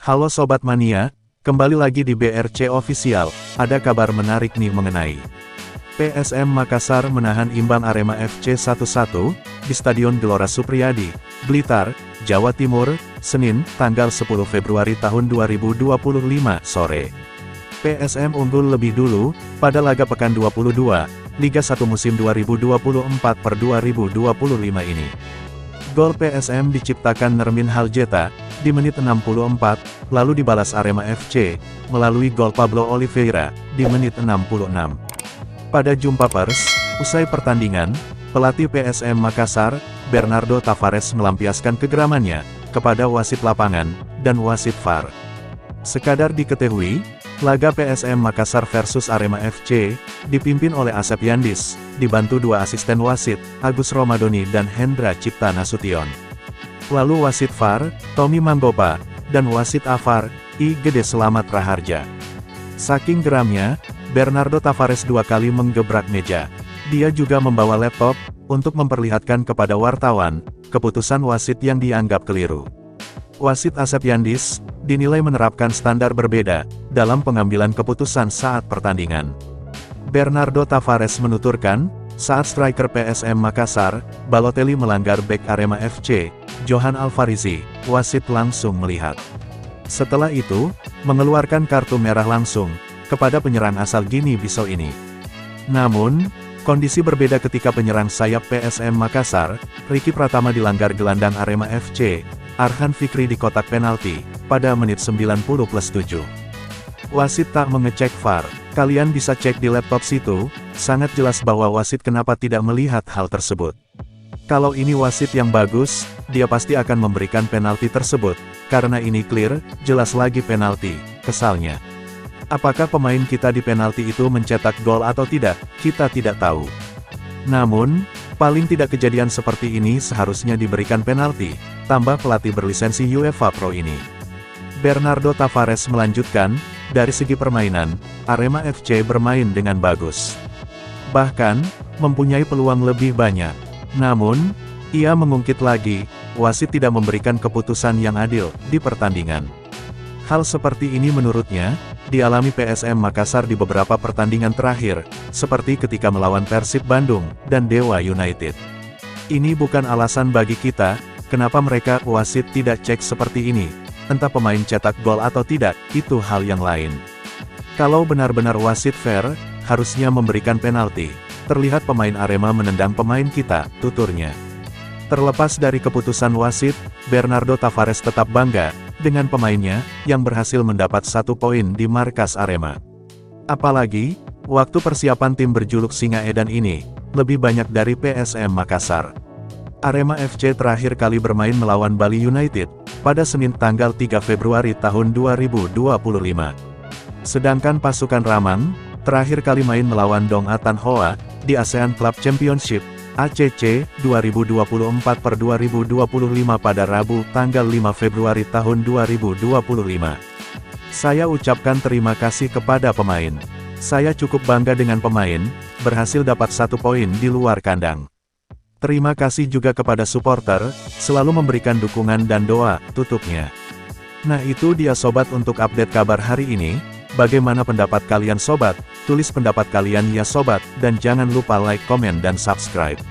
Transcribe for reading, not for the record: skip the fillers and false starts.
Halo Sobat Mania, kembali lagi di BRC Official. Ada kabar menarik nih mengenai PSM Makassar menahan imbang Arema FC 1-1 di Stadion Gelora Supriyadi, Blitar, Jawa Timur, Senin, tanggal 10 Februari tahun 2025 sore. PSM unggul lebih dulu pada laga pekan 22, Liga 1 musim 2024/2025 ini. Gol PSM diciptakan Nermin Haljeta di menit 64, lalu dibalas Arema FC melalui gol Pablo Oliveira di menit 66. Pada jumpa pers, usai pertandingan, pelatih PSM Makassar, Bernardo Tavares melampiaskan kegeramannya kepada wasit lapangan dan wasit VAR. Sekadar diketahui, laga PSM Makassar versus Arema FC dipimpin oleh Asep Yandis, dibantu dua asisten wasit, Agus Romadoni dan Hendra Cipta Nasution. Lalu wasit VAR, Tommy Manggopa, dan wasit AVAR, I. Gede Selamat Raharja. Saking geramnya, Bernardo Tavares dua kali menggebrak meja. Dia juga membawa laptop untuk memperlihatkan kepada wartawan keputusan wasit yang dianggap keliru. Wasit Asep Yandis dinilai menerapkan standar berbeda dalam pengambilan keputusan saat pertandingan. Bernardo Tavares menuturkan, saat striker PSM Makassar, Balotelli melanggar bek Arema FC, Johan Alvarizi, wasit langsung melihat. Setelah itu, mengeluarkan kartu merah langsung kepada penyerang asal Guinea-Bissau ini. Namun, kondisi berbeda ketika penyerang sayap PSM Makassar, Ricky Pratama dilanggar gelandang Arema FC, Arhan Fikri di kotak penalti, pada menit 90+7. Wasit tak mengecek VAR, kalian bisa cek di laptop situ, sangat jelas bahwa wasit kenapa tidak melihat hal tersebut. Kalau ini wasit yang bagus, dia pasti akan memberikan penalti tersebut, karena ini clear, jelas lagi penalti, kesalnya. Apakah pemain kita di penalti itu mencetak gol atau tidak, kita tidak tahu. Namun, paling tidak kejadian seperti ini seharusnya diberikan penalti, tambah pelatih berlisensi UEFA Pro ini. Bernardo Tavares melanjutkan, dari segi permainan, Arema FC bermain dengan bagus. Bahkan, mempunyai peluang lebih banyak. Namun, ia mengungkit lagi, wasit tidak memberikan keputusan yang adil di pertandingan. Hal seperti ini menurutnya, dialami PSM Makassar di beberapa pertandingan terakhir, seperti ketika melawan Persib Bandung dan Dewa United. Ini bukan alasan bagi kita, kenapa mereka wasit tidak cek seperti ini. Entah pemain cetak gol atau tidak, itu hal yang lain. Kalau benar-benar wasit fair, harusnya memberikan penalti. Terlihat pemain Arema menendang pemain kita, tuturnya. Terlepas dari keputusan wasit, Bernardo Tavares tetap bangga dengan pemainnya yang berhasil mendapat 1 poin di markas Arema. Apalagi, waktu persiapan tim berjuluk Singa Edan ini lebih banyak dari PSM Makassar. Arema FC terakhir kali bermain melawan Bali United pada Senin tanggal 3 Februari tahun 2025. Sedangkan pasukan Ramang terakhir kali main melawan Dong Atan Hoa di ASEAN Club Championship ACC 2024/2025 pada Rabu tanggal 5 Februari tahun 2025. Saya ucapkan terima kasih kepada pemain. Saya cukup bangga dengan pemain, berhasil dapat 1 poin di luar kandang. Terima kasih juga kepada supporter, selalu memberikan dukungan dan doa, tutupnya. Nah itu dia sobat untuk update kabar hari ini. Bagaimana pendapat kalian sobat? Tulis pendapat kalian ya sobat, dan jangan lupa like, komen dan subscribe.